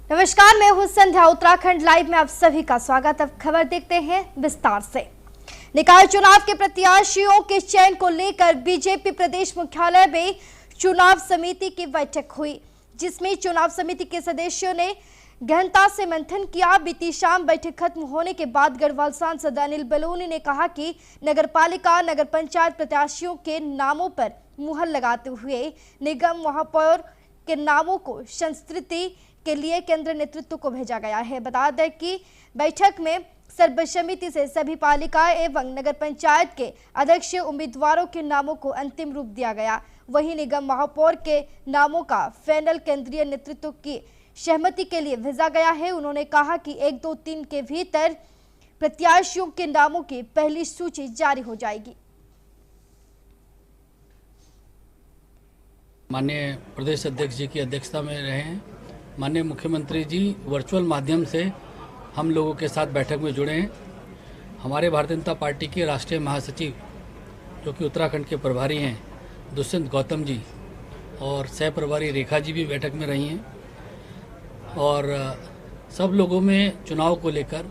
नमस्कार, मैं हूं संध्या। उत्तराखंड लाइव में आप सभी का स्वागत। अब खबर देखते हैं विस्तार से। निकाय चुनाव के प्रत्याशियों के चयन को लेकर बीजेपी प्रदेश मुख्यालय में चुनाव समिति की बैठक हुई, जिसमें चुनाव समिति के सदस्यों ने गहनता से मंथन किया। बीती शाम बैठक खत्म होने के बाद गढ़वाल सांसद अनिल बलूनी ने कहा कि नगरपालिका नगर पंचायत प्रत्याशियों के नामों पर मुहर लगाते हुए निगम महापौर के नामों को संस्तृति के लिए केंद्र नेतृत्व को भेजा गया है। बता दें कि बैठक में सर्वसम्मति से सभी पालिका एवं नगर पंचायत के अध्यक्ष उम्मीदवारों के नामों को अंतिम रूप दिया गया। वहीं निगम महापौर के नामों का फाइनल केंद्रीय नेतृत्व की सहमति के लिए भेजा गया है। उन्होंने कहा कि 1, 2, 3 के भीतर प्रत्याशियों के नामों की पहली सूची जारी हो जाएगी। माननीय प्रदेश अध्यक्ष जी की अध्यक्षता में रहे हैं। माननीय मुख्यमंत्री जी वर्चुअल माध्यम से हम लोगों के साथ बैठक में जुड़े हैं। हमारे भारतीय जनता पार्टी के राष्ट्रीय महासचिव जो कि उत्तराखंड के प्रभारी हैं दुष्यंत गौतम जी और सह प्रभारी रेखा जी भी बैठक में रही हैं। और सब लोगों में चुनाव को लेकर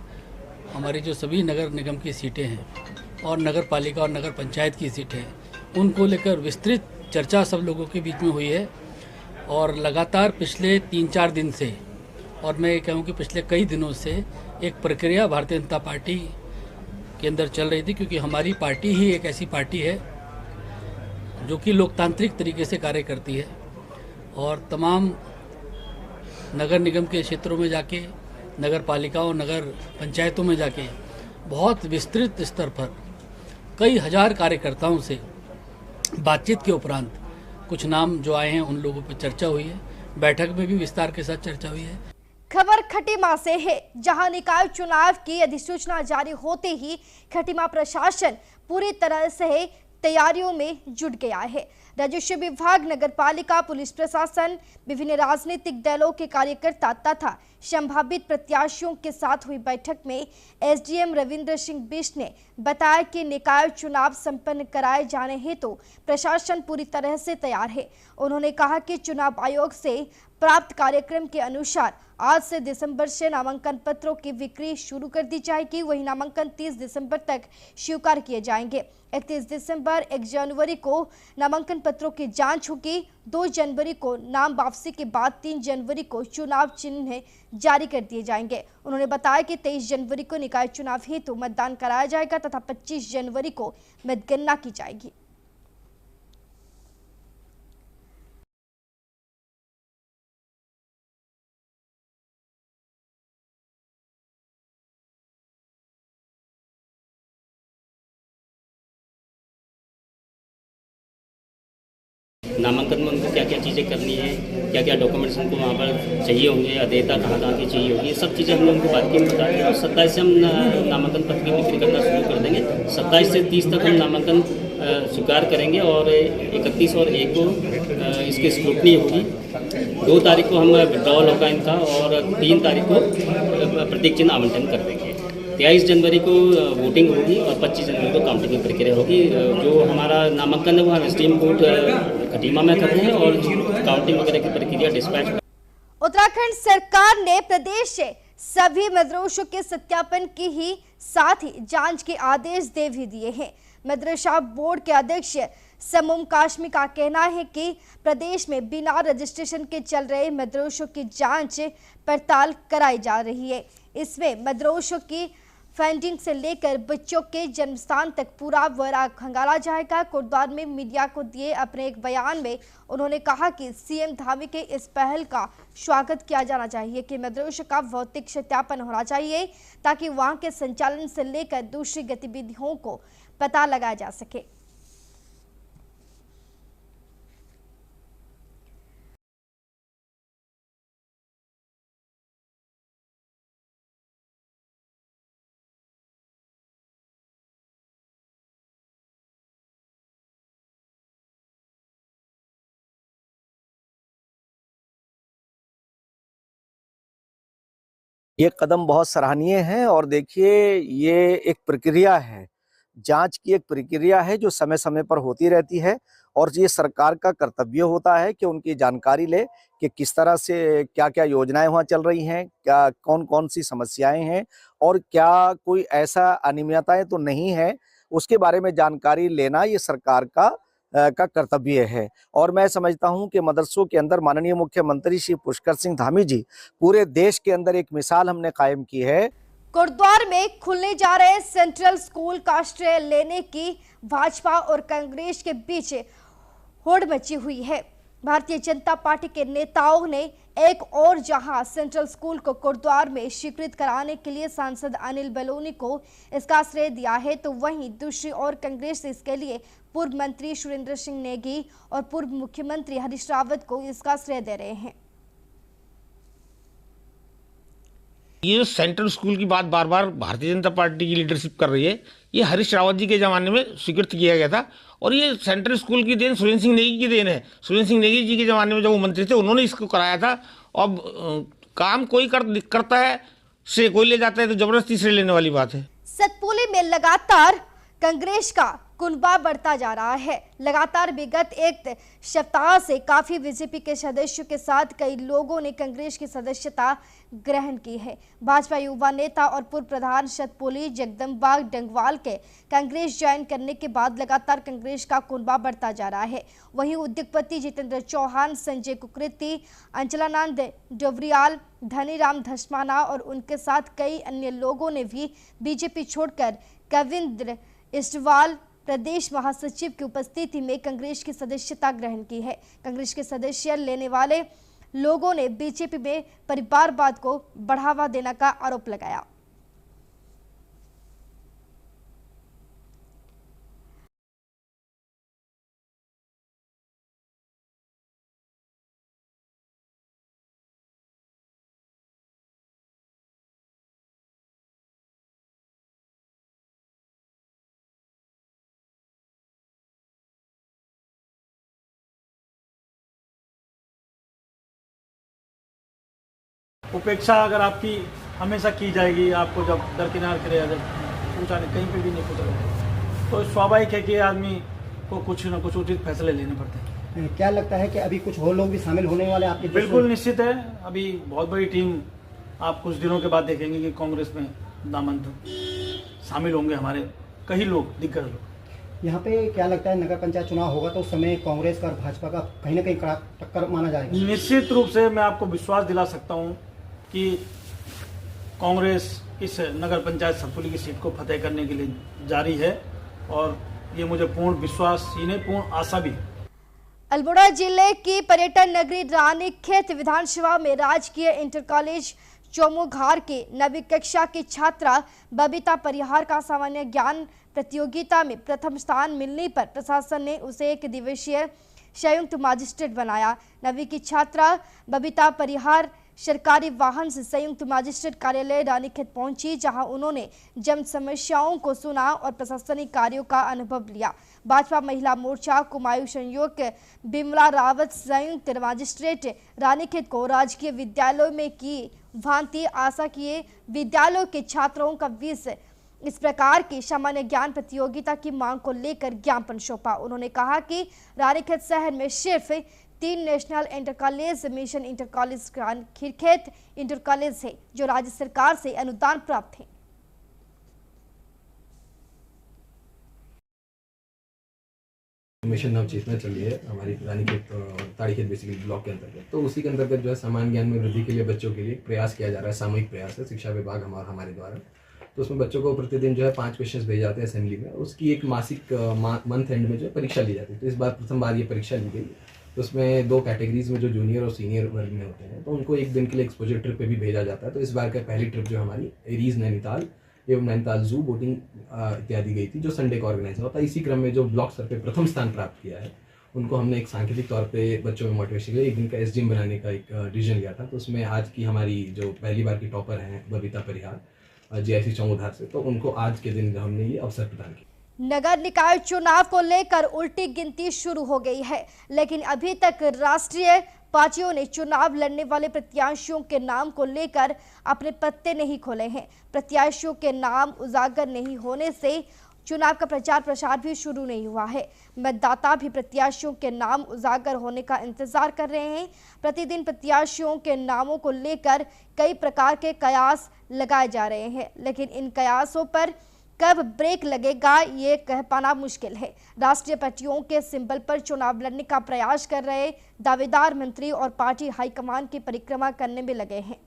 हमारी जो सभी नगर निगम की सीटें हैं और नगर पालिका और नगर पंचायत की सीटें हैं उनको लेकर विस्तृत चर्चा सब लोगों के बीच में हुई है। और लगातार पिछले 3-4 दिन से, और मैं ये कहूँ कि पिछले कई दिनों से एक प्रक्रिया भारतीय जनता पार्टी के अंदर चल रही थी, क्योंकि हमारी पार्टी ही एक ऐसी पार्टी है जो कि लोकतांत्रिक तरीके से कार्य करती है और तमाम नगर निगम के क्षेत्रों में जाके, नगर पालिकाओं और नगर पंचायतों में जाके बहुत विस्तृत स्तर पर कई हजार कार्यकर्ताओं से बातचीत के उपरांत कुछ नाम जो आए हैं उन लोगों पर चर्चा हुई है। बैठक में भी विस्तार के साथ चर्चा हुई है। खबर खटीमा से है, जहां निकाय चुनाव की अधिसूचना जारी होते ही खटीमा प्रशासन पूरी तरह से तैयारियों में जुट गया है। राजस्व विभाग, नगरपालिका, पुलिस प्रशासन, विभिन्न राजनीतिक दलों के कार्यकर्ता तथा संभावित प्रत्याशियों के साथ हुई बैठक में एसडीएम रविंद्र सिंह बिष्ट ने बताया कि निकाय चुनाव संपन्न कराए जाने हेतु प्रशासन पूरी तरह से तैयार है। उन्होंने कहा कि चुनाव आयोग से प्राप्त कार्यक्रम के अनुसार आज से दिसंबर से नामांकन पत्रों की बिक्री शुरू कर दी जाएगी। वहीं नामांकन 30 दिसंबर तक स्वीकार किए जाएंगे। 31 दिसंबर 1 जनवरी को नामांकन पत्रों की जांच होगी। 2 जनवरी को नाम वापसी के बाद 3 जनवरी को चुनाव चिन्ह जारी कर दिए जाएंगे। उन्होंने बताया कि 23 जनवरी को निकाय चुनाव हेतु मतदान कराया जाएगा तथा 25 जनवरी को मतगणना की जाएगी। नामांकन में उनको क्या क्या चीज़ें करनी है, क्या क्या डॉक्यूमेंट्स उनको वहाँ पर चाहिए होंगे, अदेयता कहाँ कहाँ की चाहिए होगी, ये सब चीज़ें हमने उनको बात की बता दी। और 27 से हम नामांकन पत्र की बिक्री करना शुरू कर देंगे। 27 से 30 तक हम नामांकन स्वीकार करेंगे और 31 और 1 को इसकी स्क्रूटनी होगी। 2 तारीख को हम विड्रॉल होगा इनका और 3 तारीख को प्रतीक चिन्ह आवंटन कर देंगे। 23 जनवरी को वोटिंग होगी और 25 जनवरी को काउंटिंग की प्रक्रिया होगी। जो हमारा नामांकन है वो हम एसडीएम कोर्ट खटीमा में कर रहे हैं और काउंटिंग वगैरह की प्रक्रिया डिस्पैच। उत्तराखंड सरकार ने प्रदेश से सभी मदरसों के सत्यापन की ही साथ ही जांच के आदेश दे भी दिए हैं। मदरसा बोर्ड के अध्यक्ष समूम काशमी का कहना है कि प्रदेश में बिना रजिस्ट्रेशन के चल रहे मदरसों की जांच पड़ताल कराई जा रही है। इसमें मदरसों की फंडिंग से लेकर बच्चों के जन्मस्थान तक पूरा ब्यौरा खंगाला जाएगा। कोटद्वार में मीडिया को दिए अपने एक बयान में उन्होंने कहा कि सीएम धामी के इस पहल का स्वागत किया जाना चाहिए कि मदरसों का भौतिक सत्यापन होना चाहिए ताकि वहां के संचालन से लेकर दूसरी गतिविधियों को पता लगाया जा सके। ये कदम बहुत सराहनीय है और देखिए ये एक प्रक्रिया है जांच की एक प्रक्रिया है जो समय समय पर होती रहती है और ये सरकार का कर्तव्य होता है कि उनकी जानकारी ले कि किस तरह से क्या क्या योजनाएं वहाँ चल रही हैं, क्या कौन कौन सी समस्याएं हैं और क्या कोई ऐसा अनियमितताएं तो नहीं है, उसके बारे में जानकारी लेना ये सरकार का कर्तव्य है। और मैं समझता हूं कि मदरसों के अंदर माननीय मुख्यमंत्री श्री पुष्कर सिंह धामी जी पूरे देश के अंदर एक मिसाल हमने कायम की है। कोटद्वार में खुलने जा रहे सेंट्रल स्कूल का श्रेय लेने की भाजपा और कांग्रेस के बीच होड़ मची हुई है। भारतीय जनता पार्टी के नेताओं ने एक और जहां सेंट्रल स्कूल को कोटद्वार में स्वीकृत कराने के लिए सांसद अनिल बलूनी को इसका श्रेय दिया है, तो वहीं दूसरी ओर कांग्रेस इसके लिए पूर्व मंत्री सुरेंद्र सिंह नेगी और पूर्व मुख्यमंत्री हरीश रावत को इसका श्रेय दे रहे हैं। ये जो सेंट्रल स्कूल की बात बार बार भारतीय जनता पार्टी की लीडरशिप कर रही है, ये हरीश रावत जी के ज़माने में स्वीकृत किया गया था और ये सेंट्रल स्कूल की देन सुरेंद्र सिंह नेगी की देन है। सुरेंद्र सिंह नेगी जी के ज़माने में जब वो मंत्री थे उन्होंने इसको कराया था। अब काम कोई करता है, श्रेय कोई ले जाता है, तो जबरदस्ती श्रेय लेने वाली बात है। सतपुली में लगातार कांग्रेस का कुनबा बढ़ता जा रहा है। लगातार विगत एक सप्ताह से काफी बीजेपी के सदस्यों के साथ कई लोगों ने कांग्रेस की सदस्यता ग्रहण की है। भाजपा युवा नेता और पूर्व प्रधान सतपुली जगदम्बा डंगवाल के कांग्रेस ज्वाइन करने के बाद लगातार कांग्रेस का कुनबा बढ़ता जा रहा है। वहीं उद्योगपति जितेंद्र चौहान, संजय कुकरेती, अंचलानंद डोवरियाल, धनीराम धस्माना और उनके साथ कई अन्य लोगों ने भी बीजेपी छोड़कर कविंद्र इस्टवाल प्रदेश महासचिव की उपस्थिति में कांग्रेस की सदस्यता ग्रहण की है। कांग्रेस के सदस्य लेने वाले लोगों ने बीजेपी में परिवारवाद को बढ़ावा देने का आरोप लगाया। उपेक्षा अगर आपकी हमेशा की जाएगी, आपको जब दरकिनार करेगा, जब पहुँचाने कहीं पे भी नहीं पहुँचेगा, तो स्वाभाविक है कि आदमी को कुछ न कुछ उचित फैसले लेने पड़ते हैं। क्या लगता है कि अभी कुछ और लोग भी शामिल होने वाले आपके? बिल्कुल निश्चित है। अभी बहुत बड़ी टीम आप कुछ दिनों के बाद देखेंगे कि कांग्रेस में नामांकन शामिल होंगे हमारे कई लोग, दिग्गज लोग। यहाँ पे क्या लगता है नगर पंचायत चुनाव होगा तो उस समय कांग्रेस का और भाजपा का कहीं ना कहीं टक्कर माना जाएगा? निश्चित रूप से मैं आपको विश्वास दिला सकता हूँ कि कांग्रेस इस नगर पंचायत सतपुली की सीट को फतेह करने के लिए जारी है और ये मुझे पूर्ण विश्वास ही नहीं, पूर्ण आशा भी है। अल्मोड़ा जिले की पर्यटन नगरी रानीखेत विधानसभा में राजकीय इंटर कॉलेज चौमुघार के 9वीं कक्षा की छात्रा बबीता परिहार का सामान्य ज्ञान प्रतियोगिता में प्रथम स्थान मिलने पर प्रशासन ने उसे 1 दिवसीय संयुक्त मजिस्ट्रेट बनाया। 9वीं की छात्रा बबीता परिहार सरकारी वाहन से संयुक्त मजिस्ट्रेट कार्यालय रानीखेत पहुंची, जहां उन्होंने जन समस्याओं को सुना और प्रशासनिक कार्यों का अनुभव लिया। भाजपा महिला मोर्चा कुमायूं संयोग बिमला रावत संयुक्त मजिस्ट्रेट रानीखेत को राजकीय विद्यालयों में की भांति आशा किए विद्यालयों के छात्रों का 20 इस प्रकार की सामान्य ज्ञान प्रतियोगिता की मांग को लेकर ज्ञापन सौंपा। उन्होंने कहा कि रानीखेत शहर में सिर्फ 3 national inter college, mission inter college, Khirkhet inter college है जो राज्य सरकार से अनुदान प्राप्त है। मिशन नवचेतना चल रही है हमारी रानीखेत ताड़ीखेत बेसिकली ब्लॉक के अंतर्गत, तो उसी के अंतर्गत जो है सामान्य ज्ञान में वृद्धि के लिए बच्चों के लिए प्रयास किया जा रहा है। सामूहिक प्रयास है, शिक्षा विभाग हमारे द्वारा। तो उसमें बच्चों को प्रतिदिन जो है 5 क्वेश्चंस भेजे जाते हैं असेंबली में, उसकी एक मासिक मंथ एंड में जो है परीक्षा ली जाती है। तो इस बार प्रथम बार ये परीक्षा ली गई। तो उसमें 2 कैटेगरीज में जो जूनियर और सीनियर वर्ग में होते हैं, तो उनको 1 दिन के लिए एक्सपोजर ट्रिप पे भी भेजा जाता है। तो इस बार का पहली ट्रिप जो हमारी एरीज नैनीताल एवं नैनीताल जू, बोटिंग इत्यादि गई थी, जो संडे को ऑर्गेनाइज हुआ था। इसी क्रम में जो ब्लॉक स्तर पे प्रथम स्थान प्राप्त किया है उनको हमने एक सांकेतिक तौर पे बच्चों में मोटिवेशन के लिए 1 दिन का SGM बनाने का एक डिसीजन लिया था। तो उसमें आज की हमारी जो पहली बार की टॉपर हैं बबीता परिहार JIC चौमुधार से, तो उनको आज के दिन हमने ये अवसर प्रदान किया। नगर निकाय चुनाव को लेकर उल्टी गिनती शुरू हो गई है, लेकिन अभी तक राष्ट्रीय पार्टियों ने चुनाव लड़ने वाले प्रत्याशियों के नाम को लेकर अपने पत्ते नहीं खोले हैं। प्रत्याशियों के नाम उजागर नहीं होने से चुनाव का प्रचार प्रसार भी शुरू नहीं हुआ है। मतदाता भी प्रत्याशियों के नाम उजागर होने का इंतजार कर रहे हैं। प्रतिदिन प्रत्याशियों के नामों को लेकर कई प्रकार के कयास लगाए जा रहे हैं, लेकिन इन कयासों पर कब ब्रेक लगेगा ये कह पाना मुश्किल है। राष्ट्रीय पार्टियों के सिंबल पर चुनाव लड़ने का प्रयास कर रहे दावेदार मंत्री और पार्टी हाईकमान की परिक्रमा करने में लगे हैं।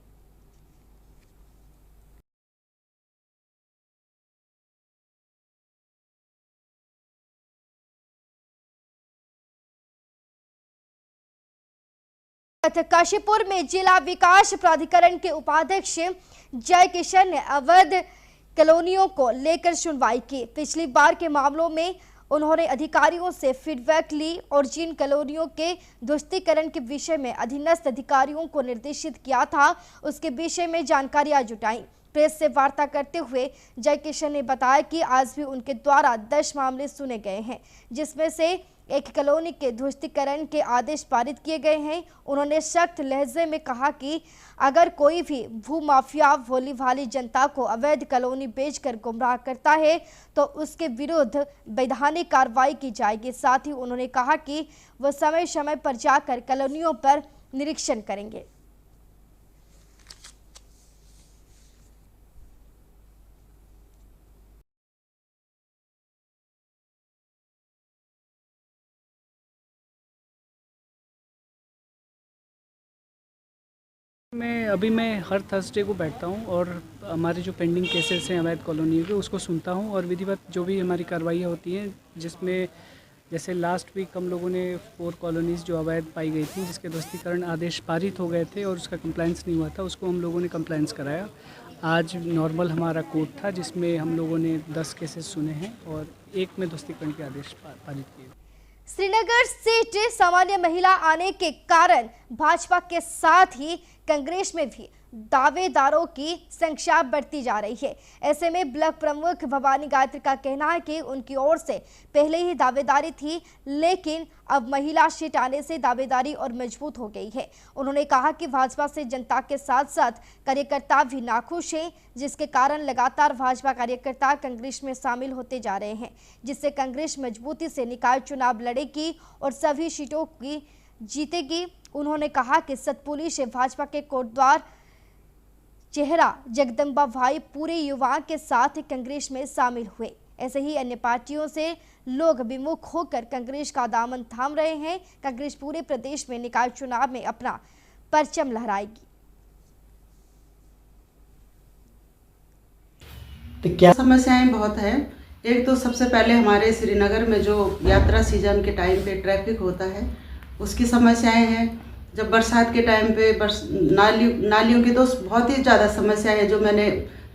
काशीपुर में जिला विकास प्राधिकरण के उपाध्यक्ष जय किशन ने अवैध कॉलोनियों को लेकर सुनवाई की। पिछली बार के मामलों में उन्होंने अधिकारियों से फीडबैक ली और जिन कॉलोनियों के ध्वस्तीकरण के विषय में अधीनस्थ अधिकारियों को निर्देशित किया था उसके विषय में जानकारियां जुटाई। प्रेस से वार्ता करते हुए जय किशन ने बताया कि आज भी उनके द्वारा 10 मामले सुने गए हैं, जिसमें से एक कॉलोनी के ध्वस्तीकरण के आदेश पारित किए गए हैं। उन्होंने सख्त लहजे में कहा कि अगर कोई भी भूमाफिया भोली भाली जनता को अवैध कॉलोनी बेचकर गुमराह करता है तो उसके विरुद्ध वैधानिक कार्रवाई की जाएगी। साथ ही उन्होंने कहा कि वह समय समय पर जाकर कॉलोनियों पर निरीक्षण करेंगे। मैं हर थर्सडे को बैठता हूँ और हमारे जो पेंडिंग केसेस हैं अवैध कॉलोनियों के उसको सुनता हूँ और विधिवत जो भी हमारी कार्रवाइयाँ होती हैं, जिसमें जैसे लास्ट वीक हम लोगों ने 4 कॉलोनीज़ जो अवैध पाई गई थी जिसके ध्वस्तीकरण आदेश पारित हो गए थे और उसका कंप्लायंस नहीं हुआ था, उसको हम लोगों ने कंप्लायंस कराया। आज नॉर्मल हमारा कोर्ट था जिसमें हम लोगों ने 10 केसेस सुने हैं और 1 में ध्वस्तीकरण के आदेश पारित किए। श्रीनगर सीट सामान्य महिला आने के कारण भाजपा के साथ ही कांग्रेस में भी दावेदारों की संख्या बढ़ती जा रही है। ऐसे में ब्लॉक प्रमुख भवानी गायत्री का कहना है कि उनकी ओर से पहले ही दावेदारी थी, लेकिन अब महिला सीट आने से दावेदारी और मजबूत हो गई है। उन्होंने कहा कि भाजपा से जनता के साथ साथ कार्यकर्ता भी नाखुश हैं, जिसके कारण लगातार भाजपा कार्यकर्ता कांग्रेस में शामिल होते जा रहे हैं, जिससे कांग्रेस मजबूती से निकाय चुनाव लड़ेगी और सभी सीटों की जीतेगी। उन्होंने कहा कि सतपुली से भाजपा के कोटद्वार चेहरा जगदम्बा भाई पूरे युवाओं के साथ कांग्रेस में शामिल हुए। ऐसे ही अन्य पार्टियों से लोग विमुख होकर कांग्रेस का दामन थाम रहे हैं। कांग्रेस पूरे प्रदेश में निकाय चुनाव में अपना परचम लहराएगी। तो क्या समस्याएं बहुत हैं। एक तो सबसे पहले हमारे श्रीनगर में जो यात्रा सीजन के टाइम पे ट्रैफिक होता है उसकी समस्याएं हैं। जब बरसात के टाइम पे नालियों की तो बहुत ही ज़्यादा समस्या है जो मैंने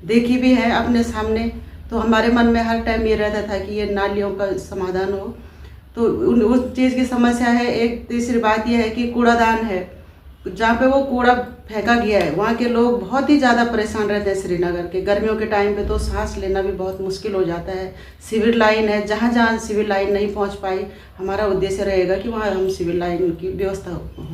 देखी भी है अपने सामने। तो हमारे मन में हर टाइम ये रहता था कि ये नालियों का समाधान हो। तो उस चीज़ की समस्या है। एक तीसरी बात यह है कि कूड़ादान है, जहाँ पे वो कूड़ा फेंका गया है वहाँ के लोग बहुत ही ज़्यादा परेशान रहते हैं। श्रीनगर के गर्मियों के टाइम पे तो सांस लेना भी बहुत मुश्किल हो जाता है। सिविल लाइन है, जहाँ जहाँ सिविल लाइन नहीं पहुँच पाई, हमारा उद्देश्य रहेगा कि वहाँ हम सिविल लाइन की व्यवस्था हो।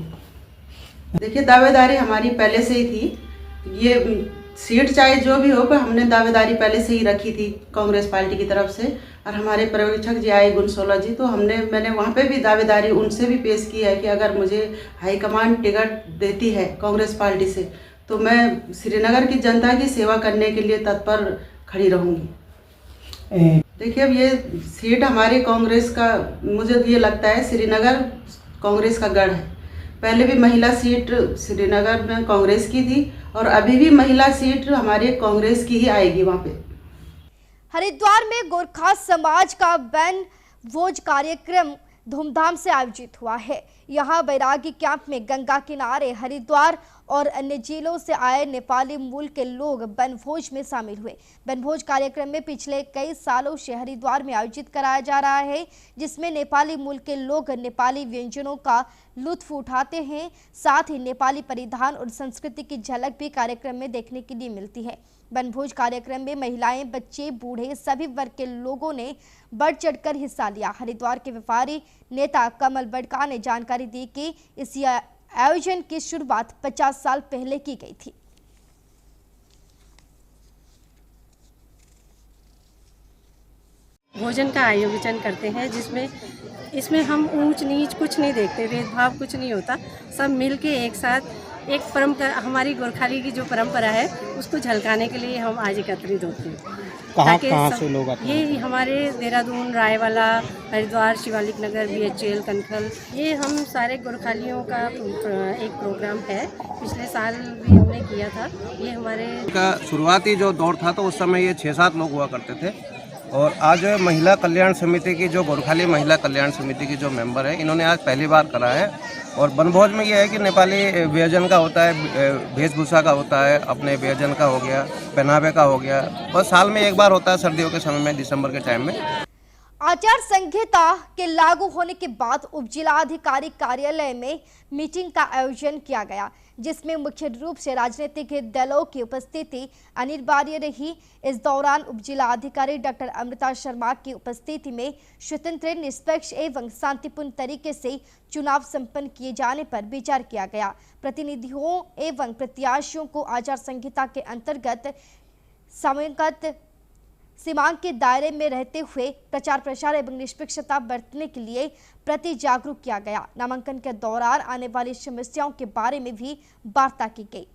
देखिए, दावेदारी हमारी पहले से ही थी। ये सीट चाहे जो भी हो, पर हमने दावेदारी पहले से ही रखी थी कांग्रेस पार्टी की तरफ से। और हमारे पर्यवेक्षक जी आए गुनसोला जी, तो मैंने वहाँ पे भी दावेदारी उनसे भी पेश की है कि अगर मुझे हाईकमान टिकट देती है कांग्रेस पार्टी से तो मैं श्रीनगर की जनता की सेवा करने के लिए तत्पर खड़ी रहूँगी। देखिए, अब ये सीट हमारी कांग्रेस का, मुझे ये लगता है श्रीनगर कांग्रेस का गढ़ है। पहले भी महिला सीट श्रीनगर में कांग्रेस की थी और अभी भी महिला सीट हमारे कांग्रेस की ही आएगी वहाँ पे। हरिद्वार में गोरखा समाज का वन भोज कार्यक्रम धूमधाम से आयोजित हुआ है। यहाँ बैरागी कैंप में गंगा किनारे हरिद्वार और अन्य जिलों से आए नेपाली मूल के लोग बनभोज में शामिल हुए। बनभोज कार्यक्रम में पिछले कई सालों से हरिद्वार में आयोजित कराया जा रहा है, जिसमें नेपाली मूल के लोग नेपाली व्यंजनों का लुत्फ उठाते हैं। साथ ही नेपाली परिधान और संस्कृति की झलक भी कार्यक्रम में देखने के लिए मिलती है। बनभोज कार्यक्रम में महिलाएं, बच्चे, बूढ़े सभी वर्ग के लोगों ने बढ़ चढ़कर हिस्सा लिया। हरिद्वार के व्यापारी नेता कमल बड़का ने जानकारी दी कि इस आयोजन की शुरुआत 50 साल पहले की गई थी। भोजन का आयोजन करते हैं, जिसमें इसमें हम ऊंच नीच कुछ नहीं देखते, भेदभाव कुछ नहीं होता। सब मिल के एक साथ एक परंपरा, हमारी गोरखाली की जो परंपरा है उसको झलकाने के लिए हम आज एकत्रित होते हैं। कहाँ से लोग आते हैं? ये हमारे देहरादून, रायवाला, हरिद्वार, शिवालिक नगर, BHL, कनखल, ये हम सारे गोरखालियों का एक प्रोग्राम है। पिछले साल भी हमने किया था। ये हमारे का शुरुआती जो दौर था तो उस समय ये 6-7 लोग हुआ करते थे, और आज जो है महिला कल्याण समिति की, जो गोरखाली महिला कल्याण समिति की जो मेंबर है, इन्होंने आज पहली बार करा है। और वनभोज में ये है कि नेपाली व्यंजन का होता है, वेशभूषा का होता है, अपने व्यंजन का हो गया, पहनावे का हो गया, बस साल में एक बार होता है सर्दियों के समय में, दिसंबर के टाइम में। आचार संहिता के लागू होने के बाद उप जिलाधिकारी कार्यालय में मीटिंग का आयोजन किया गया, जिसमें मुख्य रूप से राजनीतिक दलों की उपस्थिति अनिवार्य रही। इस दौरान उप जिलाधिकारी डॉक्टर अमृता शर्मा की उपस्थिति में स्वतंत्र, निष्पक्ष एवं शांतिपूर्ण तरीके से चुनाव संपन्न किए जाने पर विचार किया गया। प्रतिनिधियों एवं प्रत्याशियों को आचार संहिता के अंतर्गत सीमांक के दायरे में रहते हुए प्रचार प्रसार एवं निष्पक्षता बरतने के लिए प्रति जागरूक किया गया। नामांकन के दौरान आने वाली समस्याओं के बारे में भी वार्ता की गई।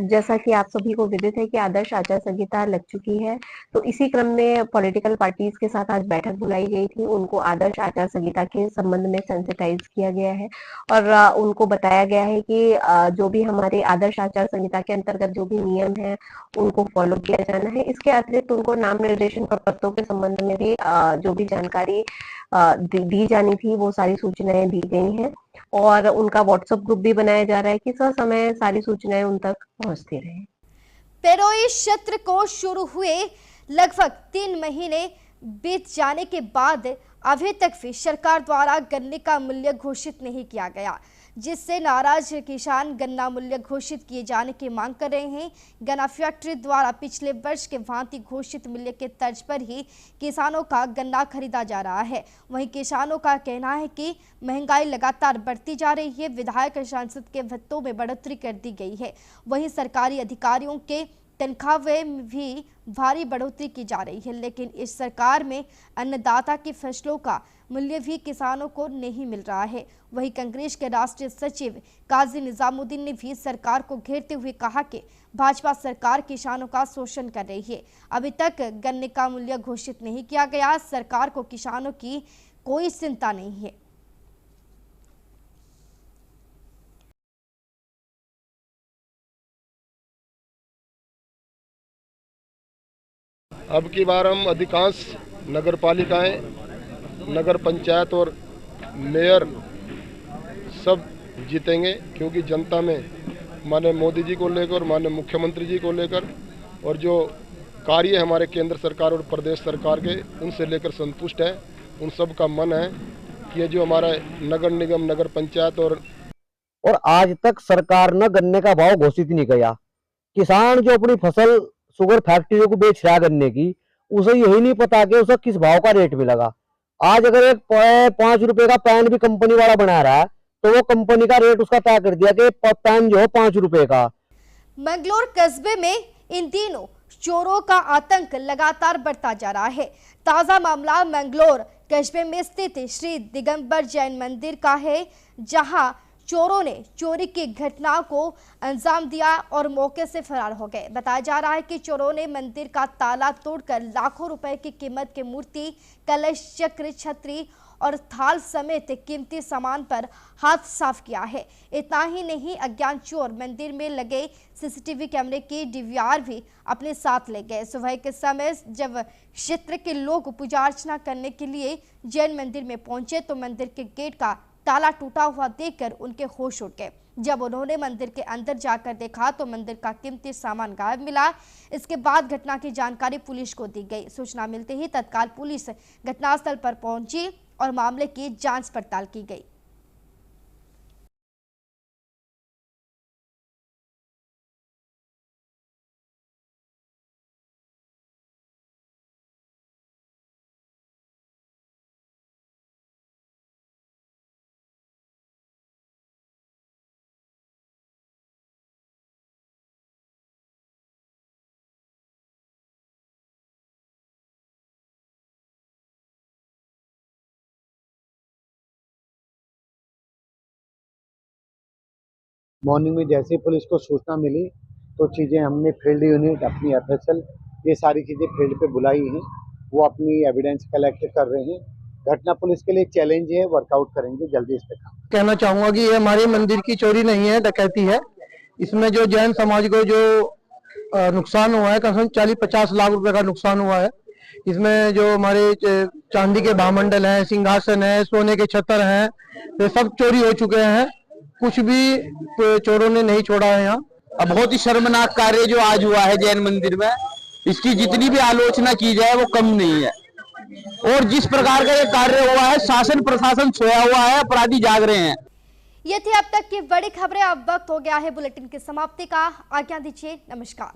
जैसा कि आप सभी को विदित है कि आदर्श आचार संहिता लग चुकी है, तो इसी क्रम में पॉलिटिकल पार्टीज के साथ आज बैठक बुलाई गई थी। उनको आदर्श आचार संहिता के संबंध में सेंसिटाइज किया गया है और उनको बताया गया है कि जो भी हमारे आदर्श आचार संहिता के अंतर्गत जो भी नियम है उनको फॉलो किया जाना है। इसके अतिरिक्त उनको नाम निर्देशन प्रपत्रों के संबंध में भी जो भी जानकारी दी जानी थी वो सारी सूचनाएं दी गई हैं और उनका व्हाट्सएप ग्रुप भी बनाया जा रहा है कि समय सारी सूचनाएं उन तक पहुंचती रहे। पेरोई क्षेत्र को शुरू हुए लगभग 3 महीने बीत जाने के बाद अभी तक भी सरकार द्वारा गन्ने का मूल्य घोषित नहीं किया गया, जिससे नाराज किसान गन्ना मूल्य घोषित किए जाने की मांग कर रहे हैं। गन्ना फैक्ट्री द्वारा पिछले वर्ष के भांति घोषित मूल्य के तर्ज पर ही किसानों का गन्ना खरीदा जा रहा है। वहीं किसानों का कहना है कि महंगाई लगातार बढ़ती जा रही है। विधायक सांसद के भत्तों में बढ़ोतरी कर दी गई है। वहीं सरकारी अधिकारियों के तनख्वाह में भी भारी बढ़ोतरी की जा रही है, लेकिन इस सरकार में अन्नदाता की फसलों का मूल्य भी किसानों को नहीं मिल रहा है। वहीं कांग्रेस के राष्ट्रीय सचिव काजी निजामुद्दीन ने भी सरकार को घेरते हुए कहा कि भाजपा सरकार किसानों का शोषण कर रही है। अभी तक गन्ने का मूल्य घोषित नहीं किया गया। सरकार को किसानों की कोई चिंता नहीं है। अब की बार हम अधिकांश नगर पालिकाएँ, नगर पंचायत और मेयर सब जीतेंगे, क्योंकि जनता में माननीय मोदी जी को लेकर, माननीय मुख्यमंत्री जी को लेकर और जो कार्य हमारे केंद्र सरकार और प्रदेश सरकार के उनसे लेकर संतुष्ट है। उन सब का मन है कि ये जो हमारा नगर निगम, नगर पंचायत और आज तक सरकार ने गन्ने का भाव घोषित नहीं किया। किसान जो अपनी फसल शुगर फैक्ट्रियों को बेच रहा है गन्ने की, उसे यही नहीं पता कि उसे किस भाव का रेट मिलेगा। आज अगर एक 5 रुपए का पैन भी कंपनी वाला बना रहा है तो वो कंपनी का रेट उसका तय कर दिया कि पैन जो है 5 रुपए का। मंगलोर कस्बे में इन दिनों चोरों का आतंक लगातार बढ़ता जा रहा है। ताजा मामला मंगलोर कस्बे में स्थित श्री दिगंबर जैन मंदिर का है, जहां चोरों ने चोरी की घटना को अंजाम दिया और मौके से फरार हो गए। बताया जा रहा है कि चोरों ने मंदिर का ताला तोड़कर लाखों रुपए की कीमत की मूर्ति, कलश, चक्र, छतरी और थाल समेत कीमती सामान पर हाथ साफ किया है। इतना ही नहीं, अज्ञात चोर मंदिर में लगे सीसीटीवी कैमरे की डीवीआर भी अपने साथ ले गए। सुबह के समय जब क्षेत्र के लोग पूजा अर्चना करने के लिए जैन मंदिर में पहुंचे तो मंदिर के गेट का ताला टूटा हुआ देखकर उनके होश उड़ गए। जब उन्होंने मंदिर के अंदर जाकर देखा तो मंदिर का कीमती सामान गायब मिला। इसके बाद घटना की जानकारी पुलिस को दी गई। सूचना मिलते ही तत्काल पुलिस घटनास्थल पर पहुंची और मामले की जांच पड़ताल की गई। मॉर्निंग में जैसे ही पुलिस को सूचना मिली तो चीज़ें हमने फील्ड यूनिट अपनी FSL ये सारी चीज़ें फील्ड पे बुलाई हैं, वो अपनी एविडेंस कलेक्ट कर रहे हैं। घटना पुलिस के लिए चैलेंज है, वर्कआउट करेंगे जल्दी इस पे काम। कहना चाहूँगा कि ये हमारे मंदिर की चोरी नहीं है, डकैती है। इसमें जो जैन समाज को जो नुकसान हुआ है, कम से कम 40-50 लाख रुपए का नुकसान हुआ है। इसमें जो हमारे चांदी के भामंडल हैं, सिंहासन है, सोने के छतर हैं, ये सब चोरी हो चुके हैं। कुछ भी चोरों ने नहीं छोड़ा है यहाँ। अब बहुत ही शर्मनाक कार्य जो आज हुआ है जैन मंदिर में, इसकी जितनी भी आलोचना की जाए वो कम नहीं है। और जिस प्रकार का ये कार्य हुआ है, शासन प्रशासन सोया हुआ है, अपराधी जाग रहे हैं। ये थी अब तक की बड़ी खबरें। अब वक्त हो गया है बुलेटिन की समाप्ति का। आज्ञा दीजिए, नमस्कार।